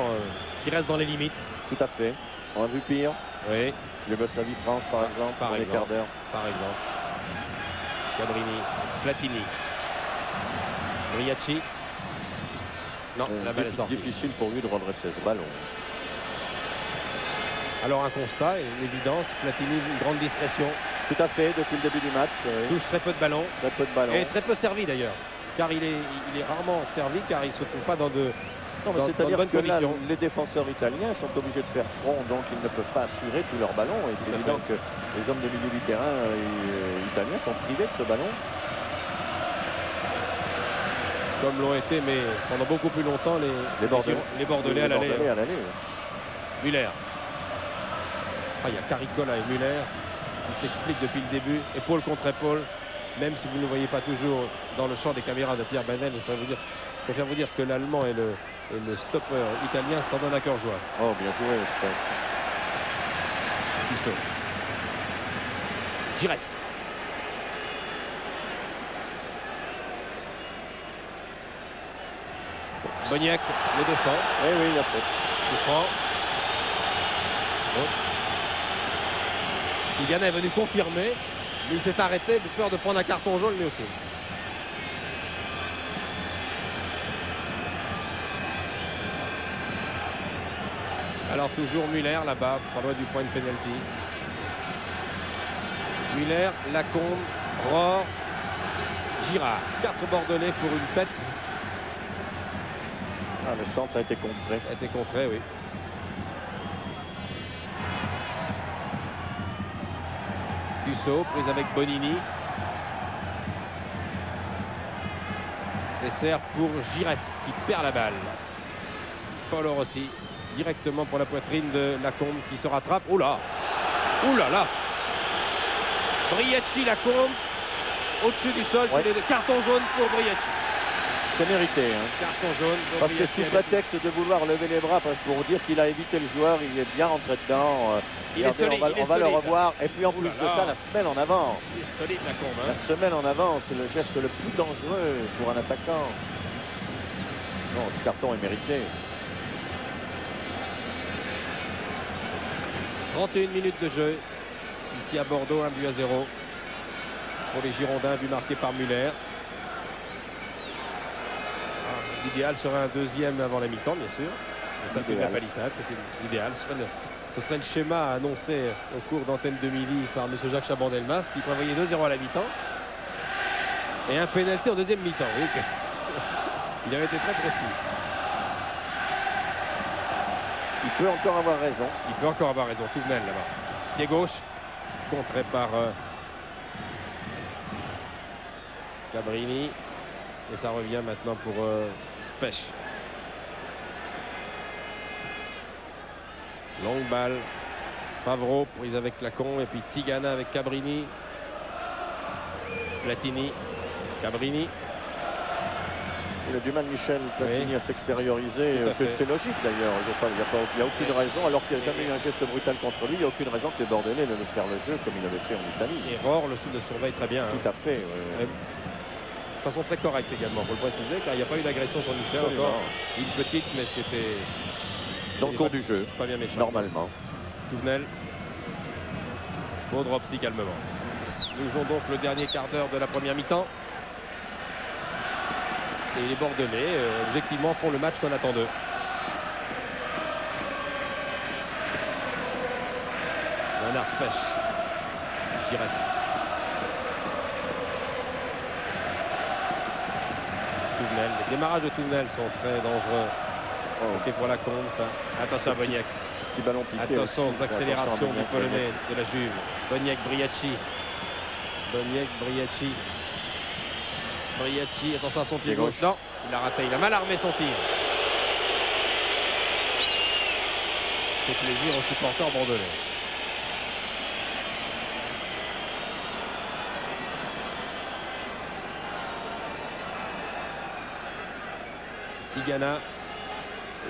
qui reste dans les limites. Tout à fait. On a vu pire. Oui. Yougoslavie-France par exemple, par les quarts d'heure. Par exemple. Cabrini, Platini. Briacci. Non, la balle est sortie. Difficile pour lui de redresser ce ballon. Alors un constat, une évidence, Platini, une grande discrétion. Tout à fait, depuis le début du match. Touche très peu de ballons. Très peu de ballons. Et très peu servi d'ailleurs. Car il est rarement servi, car il ne se trouve pas dans de c'est-à-dire bonnes que là, conditions. les défenseurs italiens sont obligés de faire front, donc ils ne peuvent pas assurer tous leurs ballons. Et c'est évident que les hommes de milieu du terrain italiens sont privés de ce ballon. Comme l'ont été, mais pendant beaucoup plus longtemps, les Bordelais à l'aller. Muller. Ah, il y a Caricola et Muller qui s'expliquent depuis le début, épaule contre épaule. Même si vous ne le voyez pas toujours dans le champ des caméras de Pierre Banel, je préfère vous dire que l'Allemand et le stopper italien s'en donnent à cœur joie. Oh, bien joué, Tissot. Giresse. Boniek le descend. Oui, il a fait. Je prends. Tigana est venu confirmer, mais il s'est arrêté de peur de prendre un carton jaune lui aussi. Alors toujours Muller là-bas, pas loin du point de pénalty. Muller, Lacombe, Rohr, Girard. 4 Bordelais pour une tête. Ah, le centre a été contré. A été contré, oui. Tussaud, prise avec Bonini. Dessert pour Giresse qui perd la balle. Paolo Rossi directement pour la poitrine de Lacombe qui se rattrape. Oh là! Ouh là là! Briacci, Lacombe au-dessus du sol. Ouais. Carton jaune pour Briacci. C'est mérité. Hein. Carton jaune pour Parce que Briacci. sous prétexte de vouloir lever les bras pour dire qu'il a évité le joueur, il est bien rentré dedans. Il est Regardez, solide, on va le revoir. Et puis en Ouh plus là de là. ça, la semelle en avant. Il est solide, Lacombe. Hein. La semelle en avant, c'est le geste le plus dangereux pour un attaquant. Non, ce carton est mérité. 31 minutes de jeu. Ici à Bordeaux, 1-0 pour les Girondins, but marqué par Muller. L'idéal serait un deuxième avant la mi-temps, bien sûr. Et ça fait la palissade, c'était l'idéal. Ce serait le schéma annoncé au cours d'antenne de midi par M. Jacques Chaban-Delmas qui prévoyait 2-0 à la mi-temps. Et un pénalty en deuxième mi-temps. Oui, il avait été très précis. Il peut encore avoir raison. Il peut encore avoir raison. Touvenel là-bas. Pied gauche, contré par Cabrini. Et ça revient maintenant pour Pêche. Longue balle. Favreau, prise avec Lacombe. Et puis Tigana avec Cabrini. Platini. Cabrini. Il a du mal, Michel Platini, Oui. à s'extérioriser. Tout à fait. C'est logique d'ailleurs. Il n'y a aucune raison, alors qu'il n'y a jamais eu un geste brutal contre lui, il n'y a aucune raison que les Bordelais ne laissent faire le jeu comme il avait fait en Italie. Et Rohr le surveille très bien. Tout à fait. Ouais. De façon très correcte également, pour le préciser, car il n'y a pas eu d'agression sur Michel. Absolument. Encore une petite, mais c'était Dans le cours du jeu, pas bien méchant. normalement. Touvenel. Vaudropsy calmement. Nous jouons donc le dernier quart d'heure de la première mi-temps. Et les Bordelais, objectivement, font le match qu'on attend d'eux. Bernard Spech. Giresse. Touvenel. Les démarrages de Touvenel sont très dangereux. Oh, Et pour la Combe, ça. Attention à Boniek. ce petit ballon piqué. Attention aussi. aux accélérations Attention à du Boniek. Polonais de la Juve. Boniek, Briacci. Boniek, Briacci. Briacci, attention à son pied gauche. Non, il a raté, il a mal armé son tir. Fait plaisir aux supporters bordelais. Tigana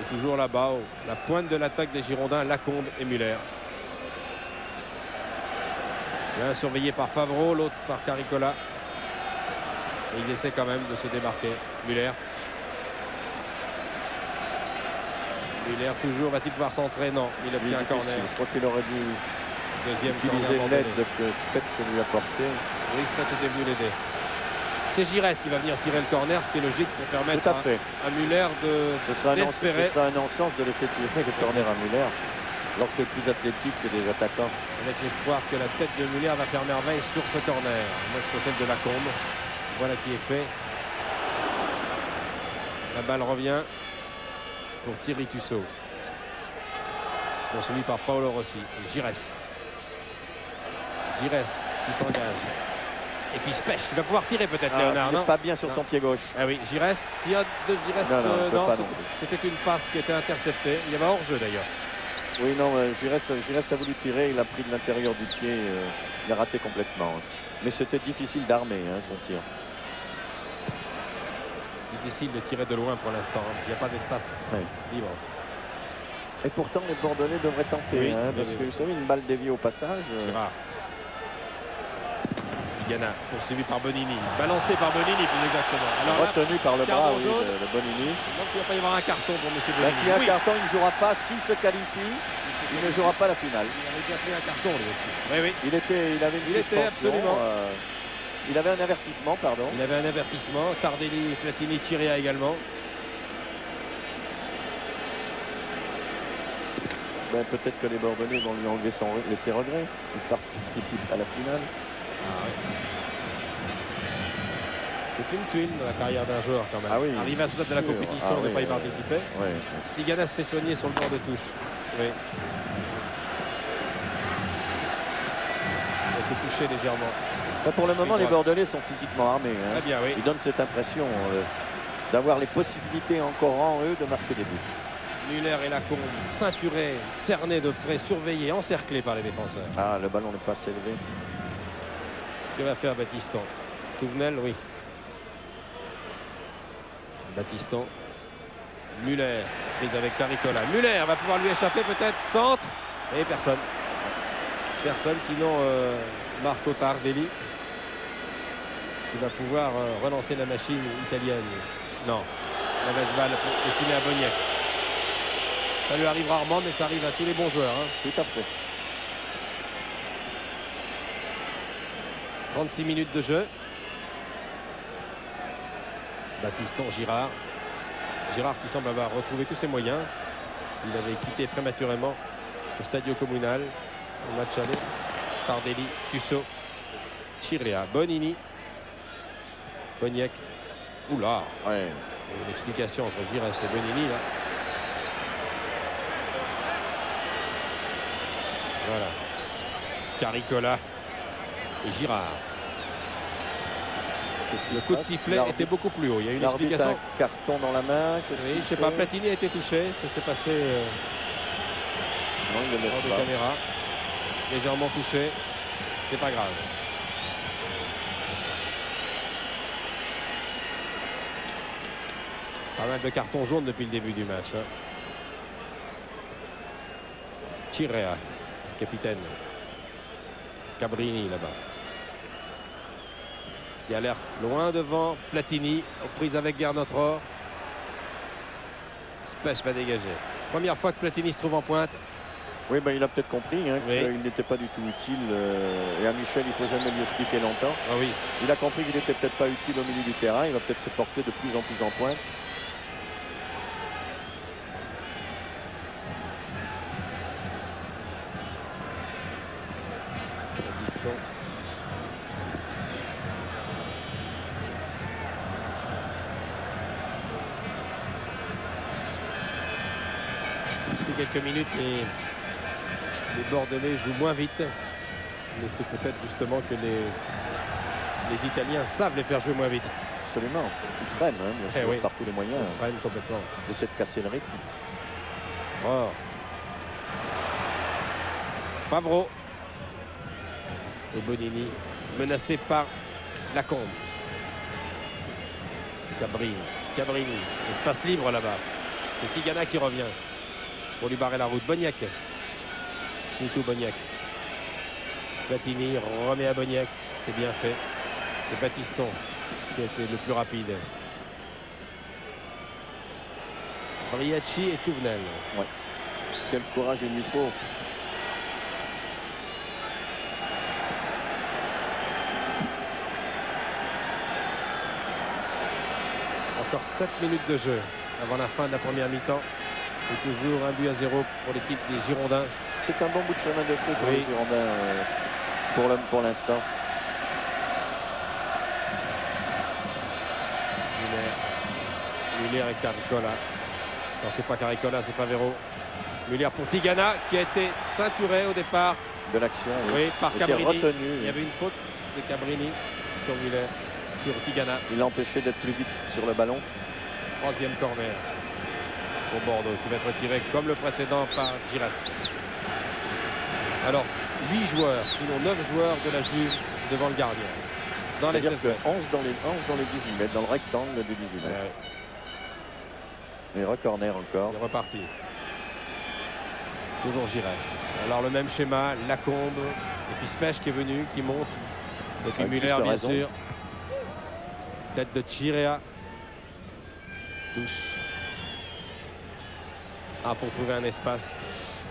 est toujours là-bas, la pointe de l'attaque des Girondins, Lacombe et Muller. L'un surveillé par Favreau, l'autre par Caricola. Et ils essaient quand même de se démarquer. Muller. Muller toujours, va-t-il pouvoir centrer? Non, il obtient un corner. Je crois qu'il aurait dû Deuxième utiliser corner l'aide abandonné. que Spetch lui apportait. Oui, Spetch était venu l'aider. C'est Giresse qui va venir tirer le corner, ce qui est logique pour permettre Tout à fait. à Muller Ce sera d'espérer. un non-sens de laisser tirer le corner à Muller, alors que c'est plus athlétique que des attaquants. Avec l'espoir que la tête de Muller va faire merveille sur ce corner. Moi, sur celle de Lacombe. Voilà qui est fait. La balle revient pour Thierry Tussaud. Poursuivi par Paolo Rossi. Et Giresse. Giresse qui s'engage. Et puis Spech, il va pouvoir tirer peut-être, Léonard, il non? n'est pas bien sur son pied gauche. Ah oui, Giresse, tir de Giresse. Non, il peut pas non c'était une passe qui était interceptée. Il y avait hors-jeu d'ailleurs. Oui, non, Giresse a voulu tirer, il a pris de l'intérieur du pied, il a raté complètement. Mais c'était difficile d'armer son tir. Difficile de tirer de loin pour l'instant. Il n'y a pas d'espace libre. Et pourtant, les Bordelais devraient tenter, Oui, parce que vous savez, une balle déviée au passage. Girard. Tigana, poursuivi par Bonini. Balancé par Bonini, plus exactement. Alors là, retenu par le bras, carton oui, jaune. de Bonini. donc il va pas y avoir un carton pour M. Bonini. S'il y a un Oui, carton, il ne jouera pas. S'il se qualifie, il ne jouera pas la finale. il avait déjà pris un carton, lui aussi. Oui, oui. Il avait une suspension. Absolument. Il avait un avertissement, pardon. Il avait un avertissement. Tardelli, Platini, Chiria également. Ben, peut-être que les Bordelais vont lui enlever ses regrets. Il participe à la finale. Ah, ouais. C'est une tuile dans la carrière d'un joueur quand même. Ah oui, arriver à ce stade de la sûr. compétition, ne oui, pas y participer. Oui. Tigana se fait soigner sur le bord de touche. Oui. Il a été touché légèrement. Mais pour le moment, les Bordelais sont physiquement armés. Hein. Très bien, oui. Ils donnent cette impression d'avoir les possibilités encore en eux de marquer des buts. Muller et Lacombe, ceinturés, cernés de près, surveillés, encerclés par les défenseurs. Ah, le ballon n'est pas assez élevé. Que va faire Battiston? Touvenel, oui. Battiston. Muller, prise avec Caricola. Muller va pouvoir lui échapper peut-être. Centre. Et personne. Personne, sinon Marco Tardelli. Qui va pouvoir relancer la machine italienne. Non. La balle destinée à Boniek. Ça lui arrive rarement, mais ça arrive à tous les bons joueurs. Hein. Tout à fait. 36 minutes de jeu. Battiston, Girard. Girard qui semble avoir retrouvé tous ses moyens. Il avait quitté prématurément le Stadio Comunale au match aller. Tardelli, Tussaud, Chirea, Bonini, Boniek. Oula, ouais. Une explication entre Girard et Bonini là. Voilà. Caricola et Girard. Le coup de sifflet était beaucoup plus haut. Il y a une explication. Un carton dans la main. Oui, je ne sais pas. Platini a été touché. Ça s'est passé non, il hors de caméra. Légèrement touché. C'est pas grave. Pas mal de cartons jaunes depuis le début du match. Hein. Chirea, capitaine. Cabrini là-bas. Qui alerte loin devant Platini, aux prises avec Garnotror. Spesh va dégager. Première fois que Platini se trouve en pointe. Oui, ben, il a peut-être compris hein, oui. qu'il n'était pas du tout utile. Et à Michel, il ne faut jamais lui expliquer longtemps. Ah oui. Il a compris qu'il n'était peut-être pas utile au milieu du terrain. Il va peut-être se porter de plus en plus en pointe. Quelques minutes, les Bordelais jouent moins vite, mais c'est peut-être justement que les Italiens savent les faire jouer moins vite. Absolument, ils freinent hein, bien sûr, oui. par tous les moyens. Ils freinent complètement. Ils essaient de casser le rythme. Oh. Favreau et Bonini menacés par Lacombe. Cabrini, espace libre là-bas. C'est Tigana qui revient pour lui barrer la route. Boniek. Nico Boniek. Platini remet à Boniek. C'est bien fait. C'est Battiston qui a été le plus rapide. Briacci et Touvenel. Ouais. Quel courage il lui faut. Encore 7 minutes de jeu avant la fin de la première mi-temps. Et toujours 1-0 pour l'équipe des Girondins. C'est un bon bout de chemin de feu pour oui. les Girondins pour l'instant. Muller et Caricola. Non, c'est pas Caricola, c'est Favreau. Muller pour Tigana qui a été ceinturé au départ. De l'action, oui, par Cabrini. Retenu, il y avait une faute de Cabrini sur Muller, sur Tigana. Il l'a empêché d'être plus vite sur le ballon. Troisième corner pour Bordeaux qui va être retiré comme le précédent par Giras. Alors 8 joueurs, sinon 9 joueurs de la Juve devant le gardien. Dans les 16 mètres. 11 dans les 18 mètres, dans le rectangle des 18 mètres. Et re-corner encore. C'est reparti. Toujours Giras. Alors le même schéma, Lacombe et puis Spesh qui est venu, qui monte. Et puis Muller bien sûr. Tête de Chirea. Touche. Ah, pour trouver un espace.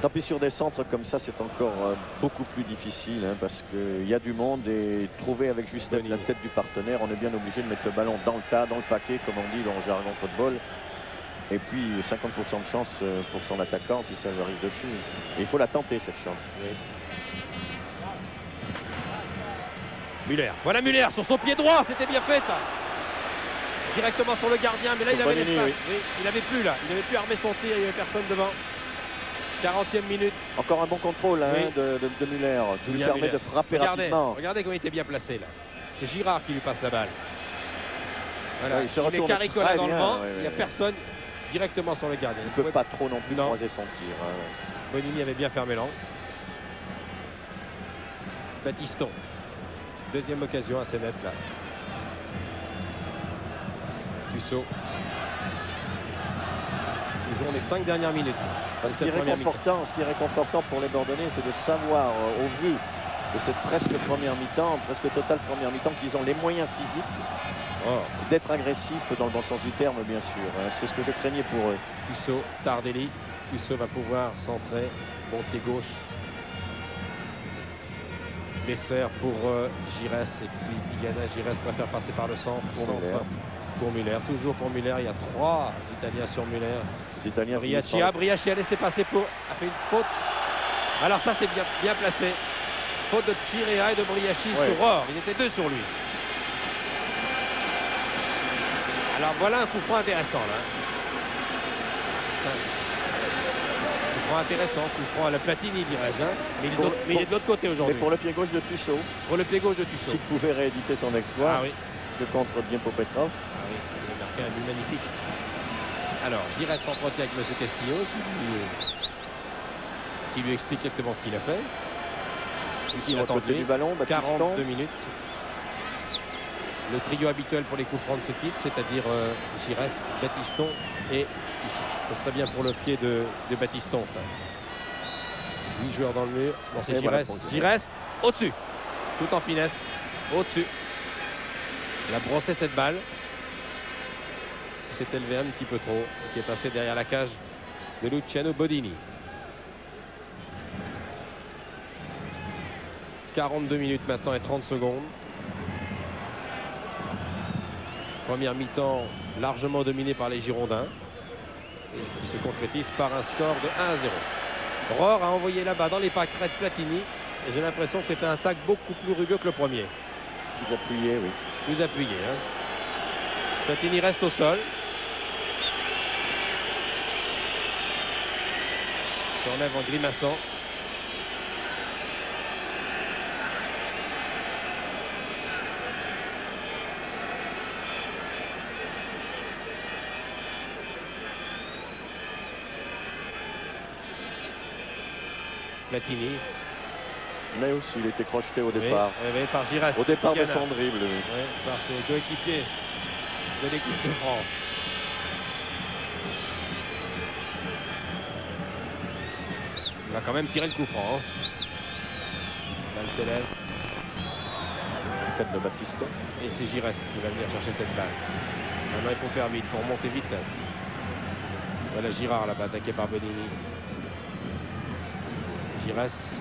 Tant pis sur des centres comme ça, c'est encore beaucoup plus difficile hein, parce qu'il y a du monde et trouver avec justesse la tête du partenaire, on est bien obligé de mettre le ballon dans le tas, dans le paquet, comme on dit dans le jargon football. Et puis 50% de chance pour son attaquant si ça lui arrive dessus. Et il faut la tenter cette chance. Oui. Muller. Voilà Muller sur son pied droit, c'était bien fait ça. directement sur le gardien, mais là il avait Bonini, l'espace. oui. Oui, il n'avait plus là, il n'avait plus armé son tir, il n'y avait personne devant. 40e minute. Encore un bon contrôle hein, Oui. de Müller, qui lui Julien permet Müller. de frapper Regardez, rapidement. regardez comment il était bien placé là. C'est Girard qui lui passe la balle. Voilà, Ouais, il se il est retourne caricola très dans le bien, vent, ouais, il n'y a ouais. personne directement sur le gardien. Il ne peut pas trop non plus Non. croiser son tir. Hein. Bonini avait bien fermé l'angle. Battiston. Deuxième occasion assez nette là. Tussaud. Nous jouons les 5 dernières minutes. Ce qui est réconfortant pour les Bordelais, c'est de savoir, au vu de cette presque première mi-temps, presque totale première mi-temps, qu'ils ont les moyens physiques d'être agressifs dans le bon sens du terme, bien sûr. Hein. C'est ce que je craignais pour eux. Tussaud, Tardelli. Tussaud va pouvoir centrer. Bon pied gauche. Dessert pour Giresse et puis Tigana. Giresse préfère passer par le centre. Pour Müller. Toujours pour Müller. Il y a 3 Italiens sur Müller. Les Italiens Briacci a laissé passer pour. A fait une faute. Alors ça c'est bien placé. Faute de Chirea et de Briacci sur Rohr. Il était 2 sur lui. Alors voilà un coup franc intéressant là. Coup franc intéressant, coup franc à la Platini dirais-je. Hein. Mais il est de l'autre côté aujourd'hui. Mais pour le pied gauche de Tussaud. Pour le pied gauche de Tussaud. S'il pouvait rééditer son exploit. Ah oui. De contre Diempo Petrov. Ah oui, il a marqué un but magnifique. Alors, Giresse s'entretient avec M. Castillo qui lui explique exactement ce qu'il a fait. Il attend du ballon, Battiston. 42 minutes. Le trio habituel pour les coups francs de ce type, c'est-à-dire Giresse, Battiston et Tussaud. Ce serait bien pour le pied de Battiston, ça. 8 joueurs dans le mur. Non, c'est Giresse. Voilà, Giresse, au-dessus. Tout en finesse. Au-dessus. Il a brossé cette balle. Il s'est élevé un petit peu trop. Qui est passé derrière la cage de Luciano Bodini. 42 minutes maintenant et 30 secondes. Première mi-temps largement dominée par les Girondins. Et qui se concrétise par un score de 1-0. Rohr a envoyé là-bas dans les pâquerettes Platini. Et j'ai l'impression que c'était un tac beaucoup plus rugueux que le premier. Plus appuyé, oui. Plus appuyé. Hein. Platini reste au sol. S'enlève en grimaçant. Platini. Mais aussi, il était crocheté au départ. Oui, par Giresse. Au départ de son dribble. Oui. Oui, par ses coéquipiers de l'équipe de France. Il va quand même tirer le coup franc. Hein. Balle s'élève. Tête de Battiston. Et c'est Giresse qui va venir chercher cette balle. Maintenant, il faut faire vite, il faut remonter vite. Voilà Girard là-bas, attaqué par Bonini. Giresse,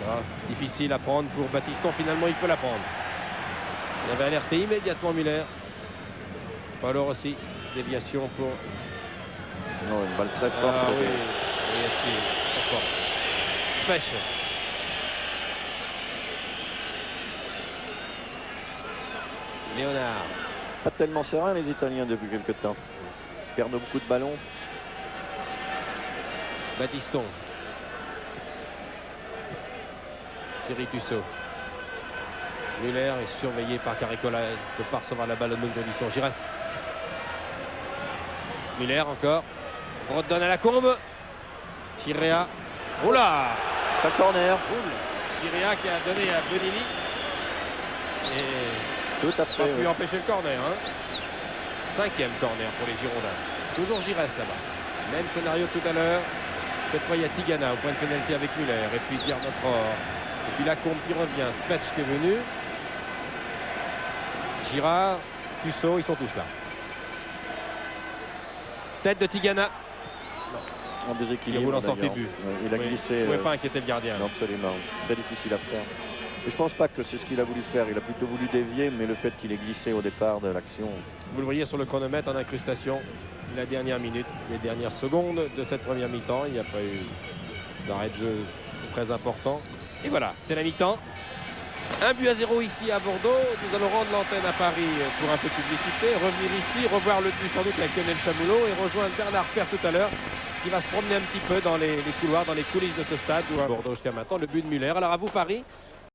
difficile à prendre pour Battiston. Finalement, il peut la prendre. Il avait alerté immédiatement Müller. Paolo Rossi, déviation pour... Non, une balle très forte. Oui, très fort. Special. Léonard. Pas tellement serein les Italiens depuis quelques temps. Ils perdent beaucoup de ballons. Battiston. Thierry Tussaud. Müller est surveillé par Caricola. Il ne peut pas recevoir la balle en bonne condition. Giresse. Müller encore. Redonne à la combe. Chirea. Oula! Pas corner. Chirea qui a donné à Bonini. Et tout à fait. Pas pu empêcher le corner. Hein. 5e corner pour les Girondins. Toujours Giresse là-bas. Même scénario tout à l'heure. Cette fois il y a Tigana au point de pénalité avec Müller. Et puis Gernot Rohr. Et puis la combe qui revient. Spetch qui est venu. Girard, Tussaud, ils sont tous là. Tête de Tigana. En déséquilibre. Vous l'en sortez plus. Il a glissé. Vous ne pouvez pas inquiéter le gardien. Non, absolument. Très difficile à faire. Et je pense pas que c'est ce qu'il a voulu faire. Il a plutôt voulu dévier, mais le fait qu'il ait glissé au départ de l'action. Vous le voyez sur le chronomètre en incrustation. La dernière minute, les dernières secondes de cette première mi-temps. Il n'y a pas eu d'arrêt de jeu très important. Et voilà, c'est la mi-temps. 1-0 ici à Bordeaux. Nous allons rendre l'antenne à Paris pour un peu de publicité. Revenir ici, revoir le but sans doute avec Lionel Chamoulot et rejoindre Bernard Père tout à l'heure, qui va se promener un petit peu dans les couloirs, dans les coulisses de ce stade où à Bordeaux jusqu'à maintenant. Le but de Muller. Alors à vous Paris.